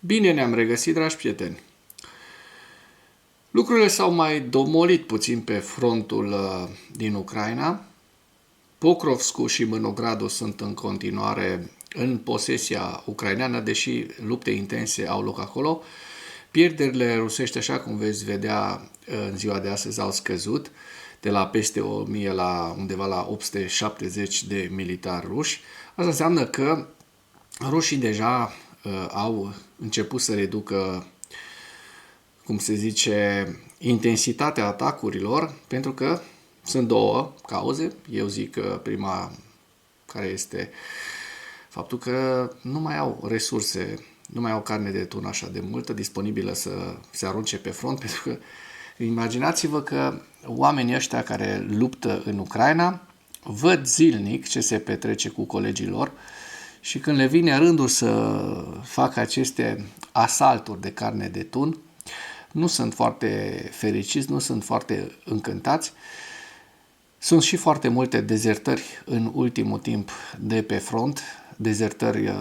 Bine ne-am regăsit, dragi prieteni! Lucrurile s-au mai domolit puțin pe frontul din Ucraina. Pokrovsku și Mânogradu sunt în continuare în posesia ucraineană, deși lupte intense au loc acolo. Pierderile rusești, așa cum veți vedea în ziua de astăzi, au scăzut de la peste 1000 la undeva la 870 de militari ruși. Asta înseamnă că rușii deja au început să reducă, cum se zice, intensitatea atacurilor, pentru că sunt două cauze. Eu zic că prima, care este faptul că nu mai au resurse, nu mai au carne de tun așa de multă disponibilă să se arunce pe front, pentru că imaginați-vă că oamenii ăștia care luptă în Ucraina văd zilnic ce se petrece cu colegii lor și când le vine rândul să facă aceste asalturi de carne de tun, nu sunt foarte fericiți, nu sunt foarte încântați. Sunt și foarte multe dezertări în ultimul timp de pe front, dezertări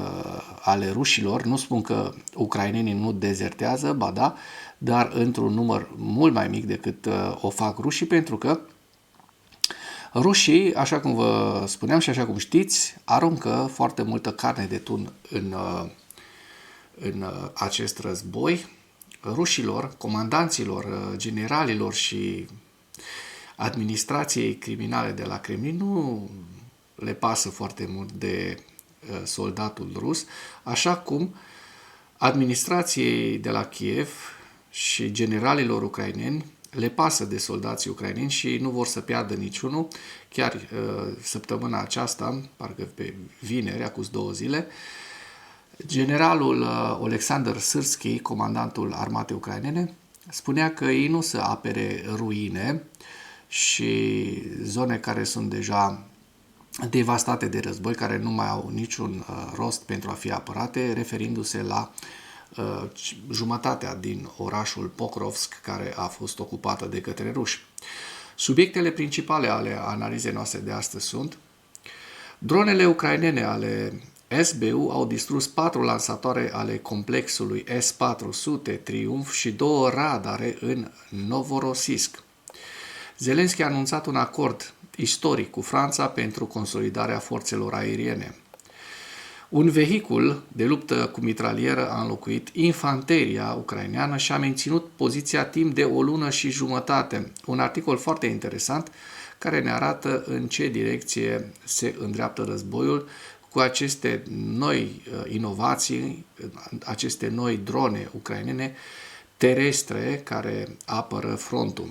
ale rușilor. Nu spun că ucrainenii nu dezertează, ba da, dar într-un număr mult mai mic decât o fac rușii, pentru că rușii, așa cum vă spuneam și așa cum știți, aruncă foarte multă carne de tun în acest război. Rușilor, comandanților, generalilor și administrației criminale de la Kremlin nu le pasă foarte mult de soldatul rus, așa cum administrației de la Kiev și generalilor ucraineni le pasă de soldații ucraineni și nu vor să piardă niciunul. Chiar săptămâna aceasta, parcă pe vineri, acum 2 zile, generalul Alexander Syrskyi, comandantul armatei ucrainene, spunea că ei nu să apere ruine și zone care sunt deja devastate de război, care nu mai au niciun rost pentru a fi apărate, referindu-se la jumătatea din orașul Pokrovsk, care a fost ocupată de către ruși. Subiectele principale ale analizei noastre de astăzi sunt: dronele ucrainene ale SBU au distrus 4 lansatoare ale complexului S-400 Triumf și 2 radare în Novorossiysk. Zelenski a anunțat un acord istoric cu Franța pentru consolidarea forțelor aeriene. Un vehicul de luptă cu mitralieră a înlocuit infanteria ucraineană și a menținut poziția timp de 1 lună și jumătate. Un articol foarte interesant care ne arată în ce direcție se îndreaptă războiul cu aceste noi inovații, aceste noi drone ucrainene terestre care apără frontul.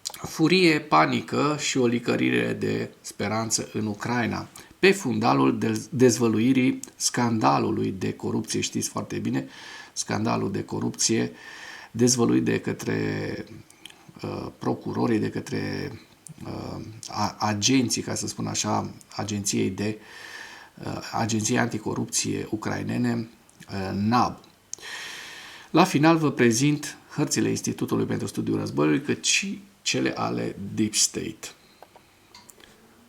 Furie, panică și o licărire de speranță în Ucraina, pe fundalul dezvăluirii scandalului de corupție. Știți foarte bine, scandalul de corupție dezvăluit de către procurorii, de către agenții, ca să spun așa, Agenției Anticorupție ucrainene, NAB. La final vă prezint hărțile Institutului pentru Studiul Războiului, cât și cele ale Deep State.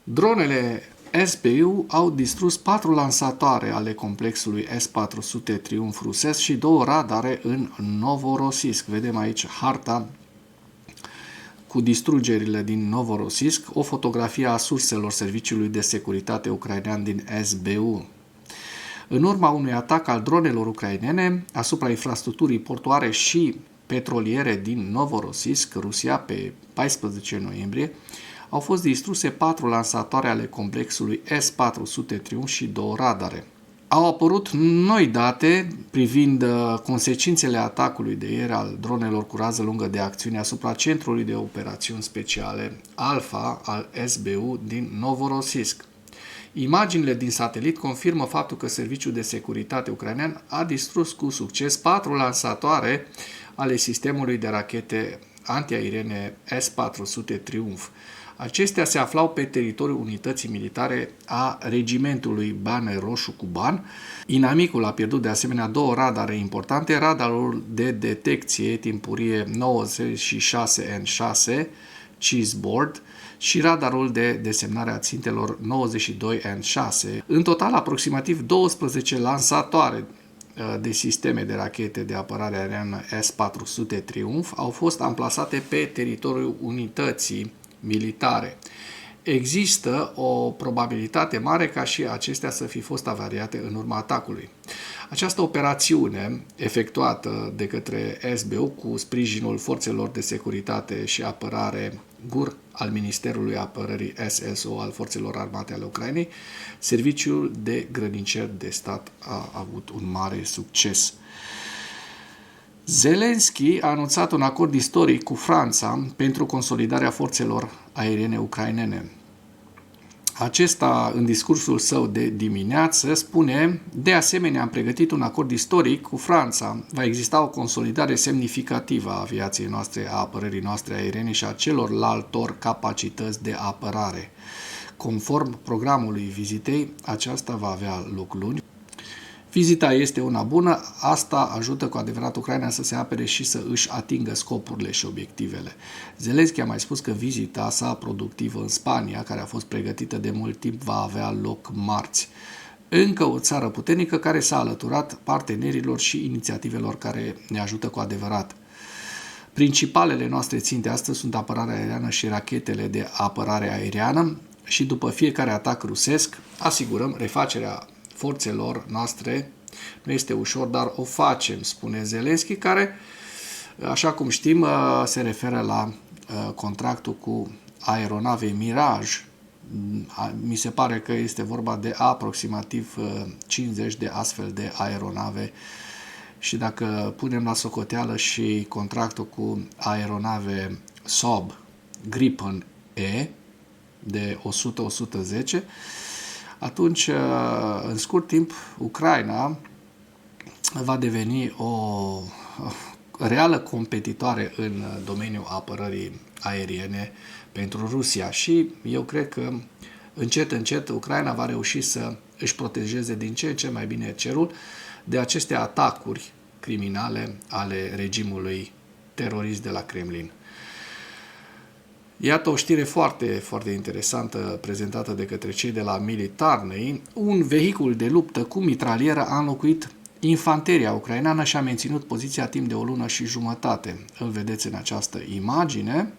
Dronele SBU au distrus 4 lansatoare ale complexului S-400 Triumf rusesc și 2 radare în Novorossiysk. Vedem aici harta cu distrugerile din Novorossiysk, o fotografie a surselor Serviciului de Securitate ucrainean din SBU. În urma unui atac al dronelor ucrainene asupra infrastructurii portoare și petroliere din Novorossiysk, Rusia, pe 14 noiembrie, au fost distruse 4 lansatoare ale complexului S-400 Triumf și 2 radare. Au apărut noi date privind consecințele atacului de ieri al dronelor cu rază lungă de acțiune asupra Centrului de Operațiuni Speciale Alpha al SBU din Novorossiysk. Imaginile din satelit confirmă faptul că Serviciul de Securitate ucrainean a distrus cu succes 4 lansatoare ale sistemului de rachete antiaeriene S-400 Triumf. Acestea se aflau pe teritoriul unității militare a regimentului Bane Roșu Cuban. Inamicul a pierdut de asemenea 2 radare importante, radarul de detecție timpurie 96N6 Cheeseboard și radarul de desemnare a țintelor 92N6. În total, aproximativ 12 lansatoare de sisteme de rachete de apărare aeriană S-400 Triumph au fost amplasate pe teritoriul unității militare. Există o probabilitate mare ca și acestea să fi fost avariate în urma atacului. Această operațiune, efectuată de către SBU cu sprijinul Forțelor de Securitate și Apărare GUR al Ministerului Apărării SSO al Forțelor Armate ale Ucrainei, Serviciul de Grăniceri de Stat a avut un mare succes. Zelensky a anunțat un acord istoric cu Franța pentru consolidarea forțelor aeriene ucrainene. Acesta, în discursul său de dimineață, spune: de asemenea, am pregătit un acord istoric cu Franța. Va exista o consolidare semnificativă a aviației noastre, a apărării noastre aeriene și a celorlaltor capacități de apărare. Conform programului vizitei, aceasta va avea loc luni. Vizita este una bună, asta ajută cu adevărat Ucraina să se apere și să își atingă scopurile și obiectivele. Zelensky a mai spus că vizita sa productivă în Spania, care a fost pregătită de mult timp, va avea loc marți. Încă o țară puternică care s-a alăturat partenerilor și inițiativelor care ne ajută cu adevărat. Principalele noastre ținte astăzi sunt apărarea aeriană și rachetele de apărare aeriană și după fiecare atac rusesc asigurăm refacerea forțelor noastre. Nu este ușor, dar o facem, spune Zelensky, care, așa cum știm, se referă la contractul cu aeronave Mirage. Mi se pare că este vorba de aproximativ 50 de astfel de aeronave și dacă punem la socoteală și contractul cu aeronave Saab Gripen E de 100-110, atunci, în scurt timp, Ucraina va deveni o reală competitoare în domeniul apărării aeriene pentru Rusia și eu cred că încet, încet Ucraina va reuși să își protejeze din ce în ce mai bine cerul de aceste atacuri criminale ale regimului terorist de la Kremlin. Iată o știre foarte, foarte interesantă prezentată de către cei de la Militarnei. Un vehicul de luptă cu mitralieră a înlocuit infanteria ucraineană și a menținut poziția timp de o lună și jumătate. Îl vedeți în această imagine.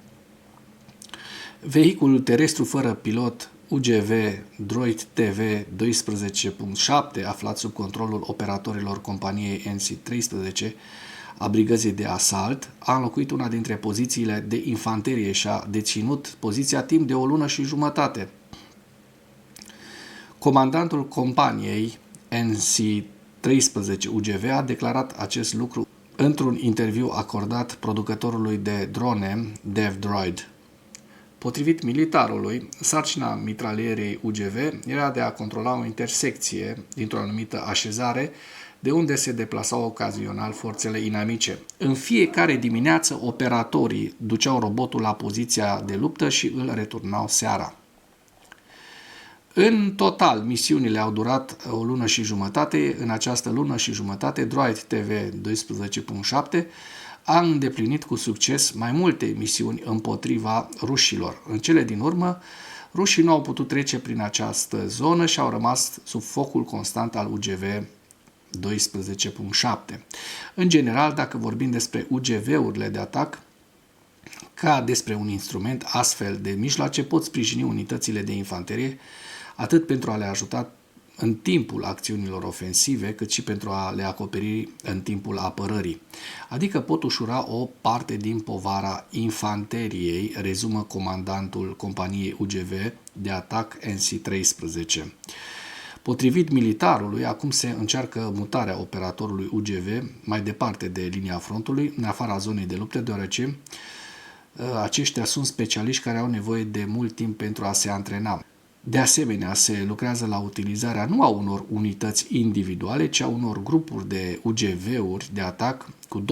Vehiculul terestru fără pilot UGV Droid TV 12.7, aflat sub controlul operatorilor companiei NC-13, a brigăzii de asalt, a înlocuit una dintre pozițiile de infanterie și a deținut poziția timp de o lună și jumătate. Comandantul companiei NC-13 UGV a declarat acest lucru într-un interviu acordat producătorului de drone DevDroid. Potrivit militarului, sarcina mitralierei UGV era de a controla o intersecție dintr-o anumită așezare de unde se deplasau ocazional forțele inamice. În fiecare dimineață, operatorii duceau robotul la poziția de luptă și îl returnau seara. În total, misiunile au durat o lună și jumătate. În această lună și jumătate, Droid TV 12.7 a îndeplinit cu succes mai multe misiuni împotriva rușilor. În cele din urmă, rușii nu au putut trece prin această zonă și au rămas sub focul constant al UGV 12.7. În general, dacă vorbim despre UGV-urile de atac, ca despre un instrument, astfel de mijloace pot sprijini unitățile de infanterie atât pentru a le ajuta în timpul acțiunilor ofensive, cât și pentru a le acoperi în timpul apărării. Adică pot ușura o parte din povara infanteriei, rezumă comandantul companiei UGV de atac NC-13. Potrivit militarului, acum se încearcă mutarea operatorului UGV mai departe de linia frontului, în afara zonei de lupte, deoarece aceștia sunt specialiști care au nevoie de mult timp pentru a se antrena. De asemenea, se lucrează la utilizarea nu a unor unități individuale, ci a unor grupuri de UGV-uri de atac cu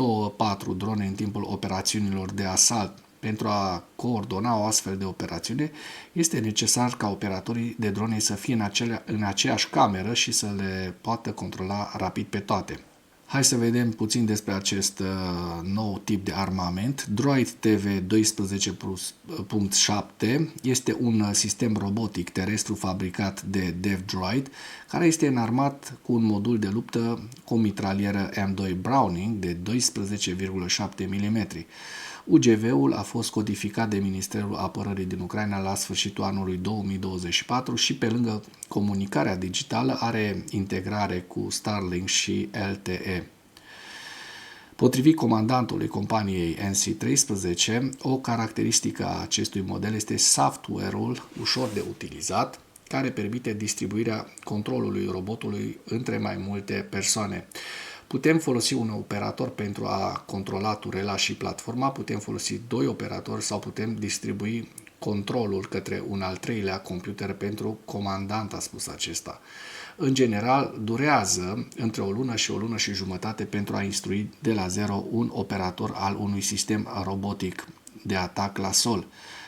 2-4 drone în timpul operațiunilor de asalt. Pentru a coordona o astfel de operațiune, este necesar ca operatorii de drone să fie în aceeași cameră și să le poată controla rapid pe toate. Hai să vedem puțin despre acest nou tip de armament. Droid TV 12.7 este un sistem robotic terestru fabricat de DevDroid, care este înarmat cu un modul de luptă cu o mitralieră M2 Browning de 12,7 mm. UGV-ul a fost codificat de Ministerul Apărării din Ucraina la sfârșitul anului 2024 și pe lângă comunicarea digitală are integrare cu Starlink și LTE. Potrivit comandantului companiei NC13, o caracteristică a acestui model este software-ul ușor de utilizat, care permite distribuirea controlului robotului între mai multe persoane. Putem folosi un operator pentru a controla turela și platforma, putem folosi 2 operatori sau putem distribui controlul către un al treilea computer pentru comandant, a spus acesta. În general, durează între o lună și o lună și jumătate pentru a instrui de la zero un operator al unui sistem robotic de atac la sol,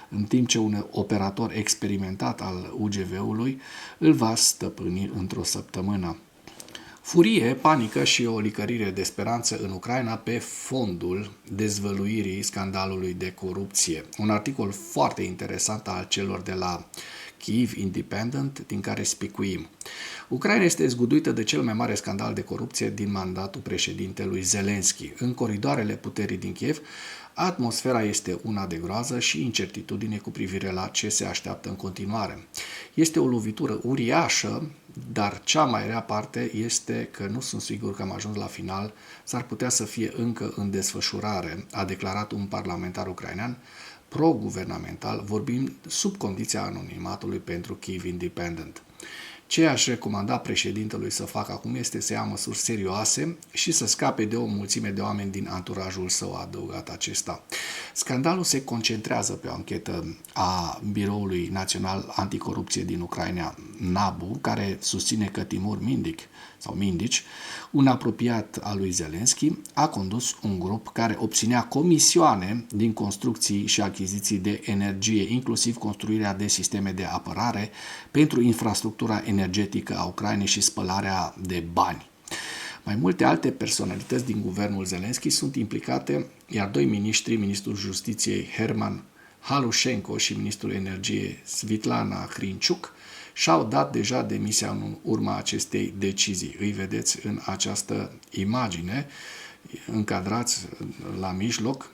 în timp ce un operator experimentat al UGV-ului îl va stăpâni într-o săptămână. Furie, panică și o licărire de speranță în Ucraina pe fondul dezvăluirii scandalului de corupție. Un articol foarte interesant al celor de la Kyiv Independent, din care spicuim. Ucraina este zguduită de cel mai mare scandal de corupție din mandatul președintelui Zelensky. În coridoarele puterii din Kiev, atmosfera este una de groază și incertitudine cu privire la ce se așteaptă în continuare. Este o lovitură uriașă, dar cea mai rea parte este că nu sunt sigur că am ajuns la final, s-ar putea să fie încă în desfășurare, a declarat un parlamentar ucrainean pro-guvernamental, vorbind sub condiția anonimatului pentru Kyiv Independent. Ce aș recomanda președintelui să facă acum este să ia măsuri serioase și să scape de o mulțime de oameni din anturajul său, a adăugat acesta. Scandalul se concentrează pe o anchetă a Biroului Național Anticorupție din Ucraina, NABU, care susține că Timur Mindici, un apropiat al lui Zelensky, a condus un grup care obținea comisioane din construcții și achiziții de energie, inclusiv construirea de sisteme de apărare pentru infrastructura energetică a Ucrainei și spălarea de bani. Mai multe alte personalități din guvernul Zelensky sunt implicate, iar 2 miniștri, ministrul Justiției Herman Halușenko și ministrul Energiei Svitlana Hrinciuc, și-au dat deja demisia în urma acestei decizii. Îi vedeți în această imagine, încadrați la mijloc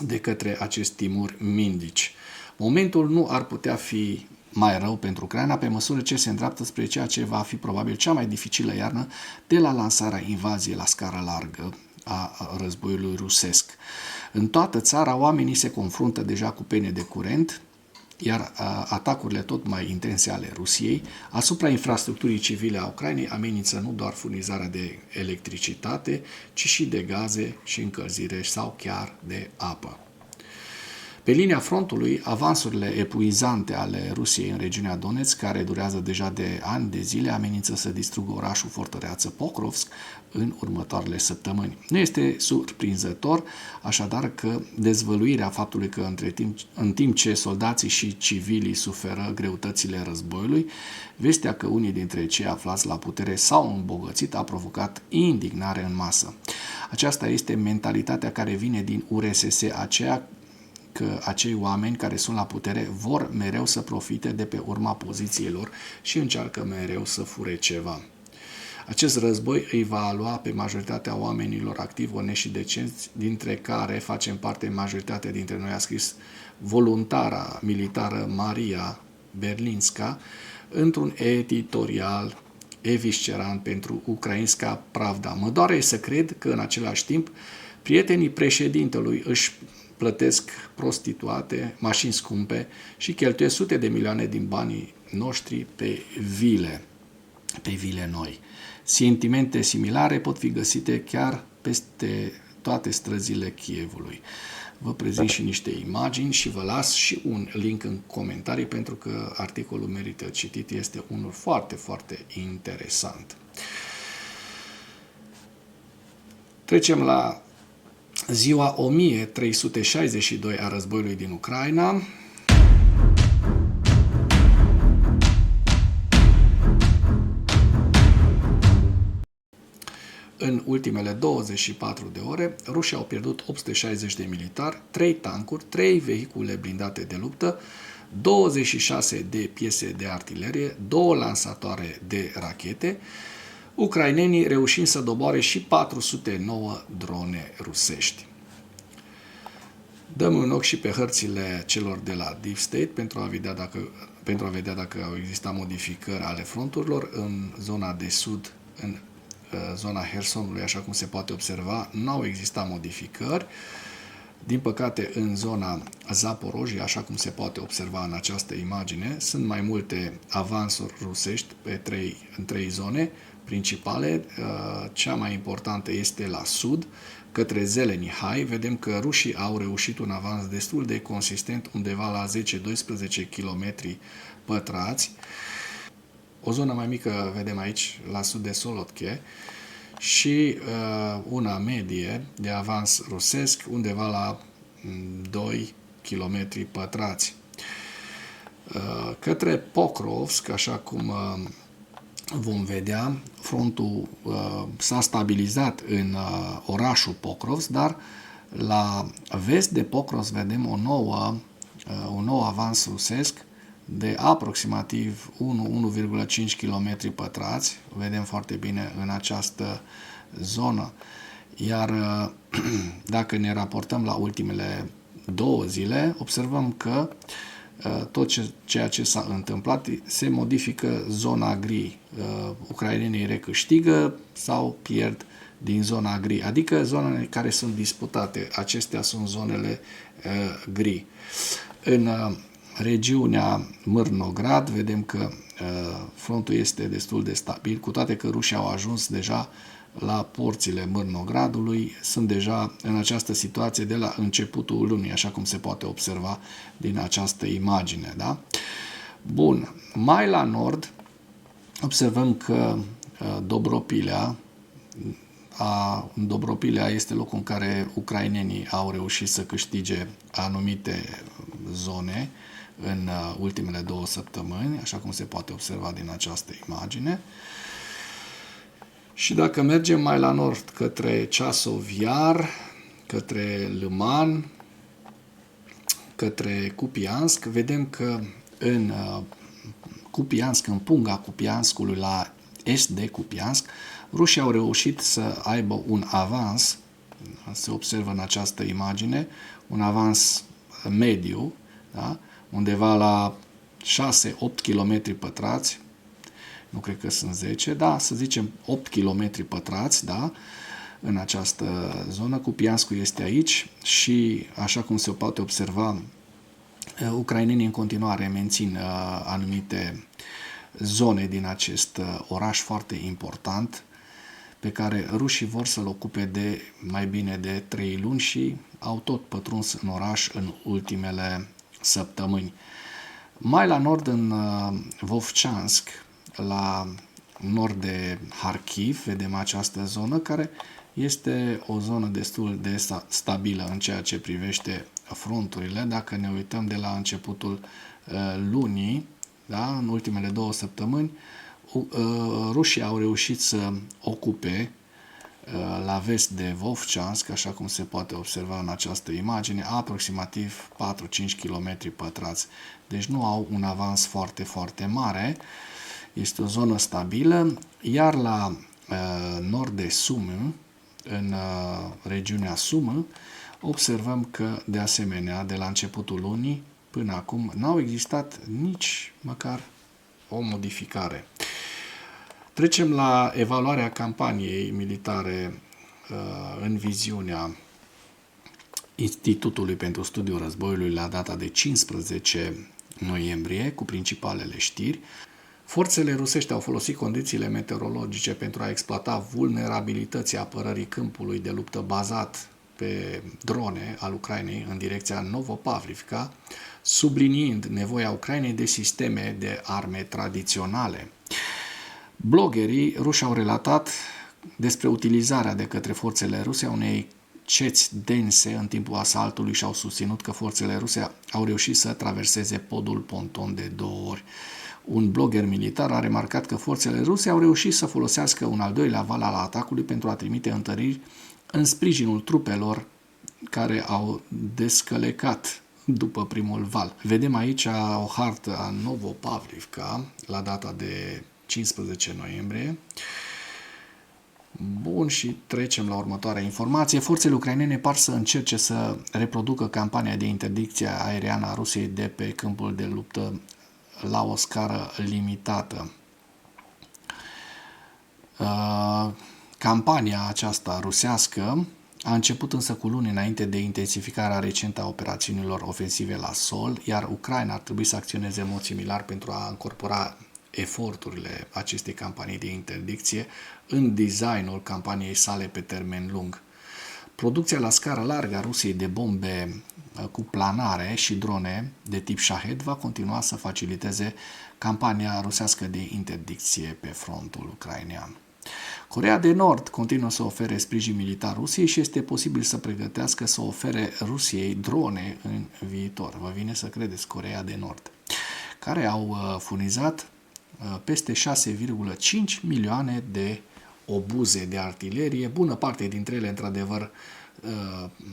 de către acest Timur Mindici. Momentul nu ar putea fi mai rău pentru Ucraina pe măsură ce se îndreaptă spre ceea ce va fi probabil cea mai dificilă iarnă de la lansarea invaziei la scară largă a războiului rusesc. În toată țara oamenii se confruntă deja cu pene de curent, iar atacurile tot mai intense ale Rusiei asupra infrastructurii civile a Ucrainei amenință nu doar furnizarea de electricitate, ci și de gaze și încălzire sau chiar de apă. Pe linia frontului, avansurile epuizante ale Rusiei în regiunea Donetsk, care durează deja de ani de zile, amenință să distrugă orașul fortăreață Pokrovsk în următoarele săptămâni. Nu este surprinzător, așadar, că dezvăluirea faptului că în timp ce soldații și civilii suferă greutățile războiului, vestea că unii dintre cei aflați la putere s-au îmbogățit a provocat indignare în masă. Aceasta este mentalitatea care vine din URSS, aceea că acei oameni care sunt la putere vor mereu să profite de pe urma pozițiilor și încearcă mereu să fure ceva. Acest război îi va lua pe majoritatea oamenilor activi, onești și decenți, dintre care facem parte majoritatea dintre noi, a scris voluntara militară Maria Berlinska într-un editorial eviscerant pentru Ukrainska Pravda. Mă doare să cred că în același timp prietenii președintelui își plătesc prostituate, mașini scumpe și cheltuie sute de milioane din banii noștri pe vile noi. Sentimente similare pot fi găsite chiar peste toate străzile Kievului. Vă prezint și niște imagini și vă las și un link în comentarii pentru că articolul merită citit, este unul foarte, foarte interesant. Trecem la ziua 1362 a războiului din Ucraina. în ultimele 24 de ore, rușii au pierdut 860 de militari, 3 tancuri, 3 vehicule blindate de luptă, 26 de piese de artilerie, 2 lansatoare de rachete, ucrainenii reușind să doboare și 409 drone rusești. Dăm un ochi și pe hărțile celor de la Deep State pentru a vedea dacă au existat modificări ale fronturilor. În zona de sud, în zona Hersonului, așa cum se poate observa, nu au existat modificări. Din păcate, în zona Zaporojie, așa cum se poate observa în această imagine, sunt mai multe avansuri rusești în 3 zone principale. Cea mai importantă este la sud, către Zelenihai. Vedem că rușii au reușit un avans destul de consistent, undeva la 10-12 km pătrați. O zonă mai mică vedem aici, la sud de Solotche, și una medie de avans rusesc, undeva la 2 km pătrați. Către Pokrovsk, așa cum vom vedea, frontul s-a stabilizat în orașul Pokrovsk, dar la vest de Pokrovsk vedem un nou avans rusesc de aproximativ 1,5 km pătrați. Vedem foarte bine în această zonă. Iar dacă ne raportăm la ultimele 2 zile, observăm că tot ceea ce s-a întâmplat se modifică zona gri. Ucrainenii recâștigă sau pierd din zona gri, adică zonele care sunt disputate. Acestea sunt zonele gri. În regiunea Mârnograd vedem că frontul este destul de stabil, cu toate că rușii au ajuns deja la porțile Mârnogradului, sunt deja în această situație de la începutul lunii, așa cum se poate observa din această imagine. Da? Bun, mai la nord observăm că Dobropilea este locul în care ucrainenii au reușit să câștige anumite zone în ultimele 2 săptămâni, așa cum se poate observa din această imagine. Și dacă mergem mai la nord, către Ceasov Iar, către Lăman, către Kupiansk, vedem că în Kupiansk, în punga Kupianskului, la est de Kupiansk, rușii au reușit să aibă un avans, se observă în această imagine, un avans mediu, da? Undeva la 6-8 km pătrați, nu cred că sunt 10, da, să zicem 8 km pătrați, da, în această zonă. Kupianskul este aici și, așa cum se poate observa, ucrainenii în continuare mențin anumite zone din acest oraș foarte important, pe care rușii vor să-l ocupe de mai bine de 3 luni și au tot pătruns în oraș în ultimele săptămâni. Mai la nord, în Vovchansk, la nord de Harkiv, vedem această zonă, care este o zonă destul de stabilă în ceea ce privește fronturile. Dacă ne uităm de la începutul lunii, da, în ultimele 2 săptămâni, rușii au reușit să ocupe la vest de Vovchansk, așa cum se poate observa în această imagine, aproximativ 4-5 km pătrați. Deci nu au un avans foarte, foarte mare. Este o zonă stabilă, iar la nord de Sumy, în regiunea Sumy, observăm că, de asemenea, de la începutul lunii până acum, n-au existat nici măcar o modificare. Trecem la evaluarea campaniei militare în viziunea Institutului pentru Studiul Războiului la data de 15 noiembrie, cu principalele știri. Forțele rusești au folosit condițiile meteorologice pentru a exploata vulnerabilității apărării câmpului de luptă bazat pe drone al Ucrainei în direcția Novopavlivka, subliniind nevoia Ucrainei de sisteme de arme tradiționale. Bloggerii ruși au relatat despre utilizarea de către forțele ruse a unei ceți dense în timpul asaltului și au susținut că forțele ruse au reușit să traverseze podul ponton de 2 ori. Un blogger militar a remarcat că forțele ruse au reușit să folosească un al doilea val al atacului pentru a trimite întăriri în sprijinul trupelor care au descălecat după primul val. Vedem aici o hartă a Novopavlivka la data de 15 noiembrie. Bun, și trecem la următoarea informație. Forțele ucrainene par să încerce să reproducă campania de interdicție aeriană a Rusiei de pe câmpul de luptă la o scară limitată. Campania aceasta rusească a început însă cu luni înainte de intensificarea recentă a operațiunilor ofensive la sol, iar Ucraina ar trebui să acționeze în mod similar pentru a încorpora eforturile acestei campanii de interdicție în designul campaniei sale pe termen lung. Producția la scară largă a Rusiei de bombe cu planare și drone de tip Shahed va continua să faciliteze campania rusească de interdicție pe frontul ucrainean. Coreea de Nord continuă să ofere sprijin militar Rusiei și este posibil să pregătească să ofere Rusiei drone în viitor. Vă vine să credeți, Coreea de Nord, care au furnizat peste 6,5 milioane de obuze de artilerie, bună parte dintre ele, într-adevăr,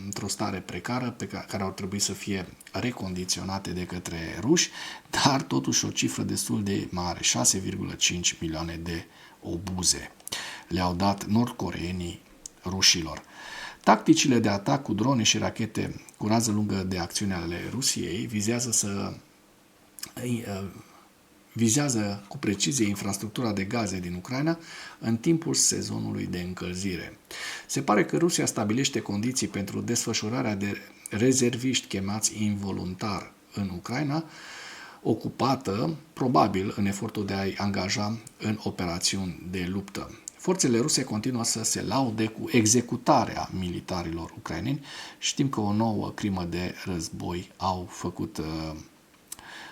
într-o stare precară, care au trebuit să fie recondiționate de către ruși, dar totuși o cifră destul de mare, 6,5 milioane de obuze le-au dat nordcoreenii rușilor. Tacticile de atac cu drone și rachete cu rază lungă de acțiune ale Rusiei vizează cu precizie infrastructura de gaze din Ucraina în timpul sezonului de încălzire. Se pare că Rusia stabilește condiții pentru desfășurarea de rezerviști chemați involuntar în Ucraina, ocupată, probabil, în efortul de a-i angaja în operațiuni de luptă. Forțele ruse continuă să se laude cu executarea militarilor ucraineni. Știm că o nouă crimă de război au făcut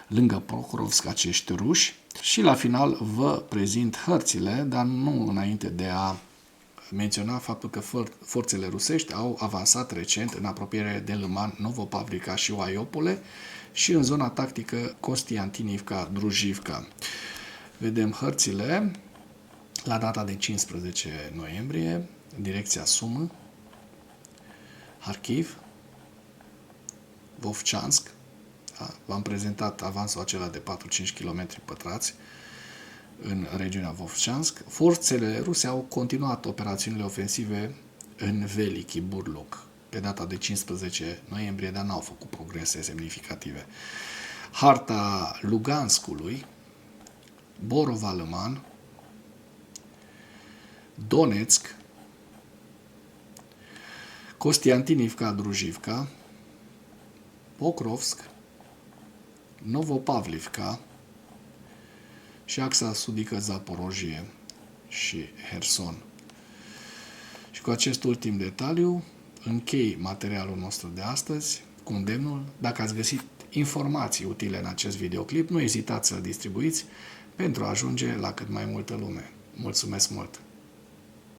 lângă Pokrovsk acești ruși. Și la final vă prezint hărțile, dar nu înainte de a menționa faptul că forțele rusești au avansat recent în apropiere de Lăman, Novopavlivka și Oaiopole și în zona tactică Kostiantinivka-Drujivka. Vedem hărțile la data de 15 noiembrie, direcția Sumă, Harkiv, Vovchansk. V-am prezentat avansul acela de 4-5 km pătrați în regiunea Vovchansk. Forțele ruse au continuat operațiunile ofensive în Veliki Burluk pe data de 15 noiembrie, dar n-au făcut progrese semnificative. Harta Luganskului, Borova-Lăman, Donetsk, Kostiantinivka-Drujivka, Pokrovsk, Novopavlivka și axa sudică Zaporojie și Herson. Și cu acest ultim detaliu închei materialul nostru de astăzi cu îndemnul: dacă ați găsit informații utile în acest videoclip, nu ezitați să-l distribuiți pentru a ajunge la cât mai multă lume. Mulțumesc mult!